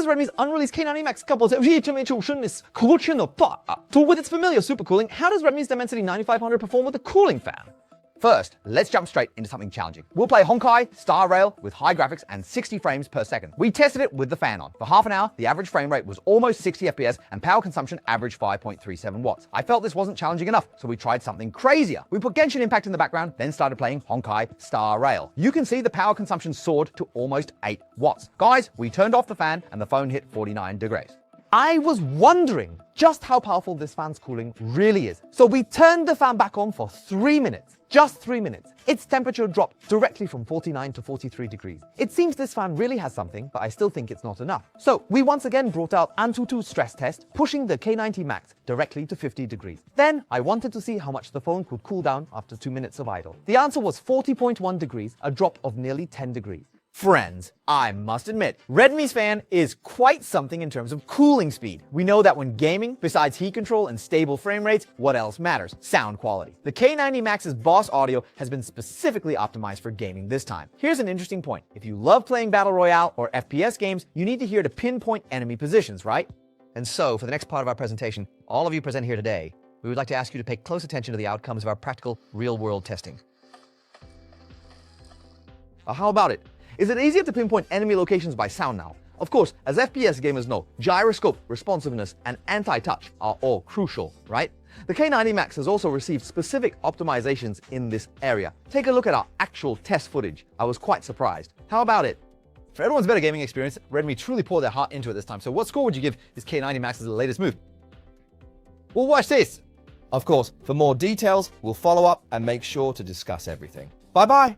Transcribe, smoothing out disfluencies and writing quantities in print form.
is Redmi's unreleased K90 Max coupled with its familiar super cooling. How does Redmi's Dimensity 9500 perform with a cooling fan? First, let's jump straight into something challenging. We'll play Honkai Star Rail with high graphics and 60 frames per second. We tested it with the fan on. For half an hour, the average frame rate was almost 60 FPS and power consumption averaged 5.37 watts. I felt this wasn't challenging enough, so we tried something crazier. We put Genshin Impact in the background, then started playing Honkai Star Rail. You can see the power consumption soared to almost 8 watts. Guys, we turned off the fan and the phone hit 49 degrees. I was wondering just how powerful this fan's cooling really is. So we turned the fan back on for 3 minutes. Just 3 minutes. Its temperature dropped directly from 49 to 43 degrees. It seems this fan really has something, but I still think it's not enough. So we once again brought out Antutu's stress test, pushing the K90 Max directly to 50 degrees. Then I wanted to see how much the phone could cool down after 2 minutes of idle. The answer was 40.1 degrees, a drop of nearly 10 degrees. Friends, I must admit, Redmi's fan is quite something in terms of cooling speed. We know that when gaming, besides heat control and stable frame rates, what else matters? Sound quality. The K90 Max's Boss audio has been specifically optimized for gaming this time. Here's an interesting point. If you love playing Battle Royale or FPS games, you need to hear to pinpoint enemy positions, right? And so, for the next part of our presentation, all of you present here today, we would like to ask you to pay close attention to the outcomes of our practical, real-world testing. How about it? Is it easier to pinpoint enemy locations by sound now? Of course, as FPS gamers know, gyroscope, responsiveness, and anti-touch are all crucial, right? The K90 Max has also received specific optimizations in this area. Take a look at our actual test footage. I was quite surprised. How about it? For everyone's better gaming experience, Redmi truly poured their heart into it this time. So what score would you give this K90 Max's latest move? Well, watch this. Of course, for more details, we'll follow up and make sure to discuss everything. Bye-bye.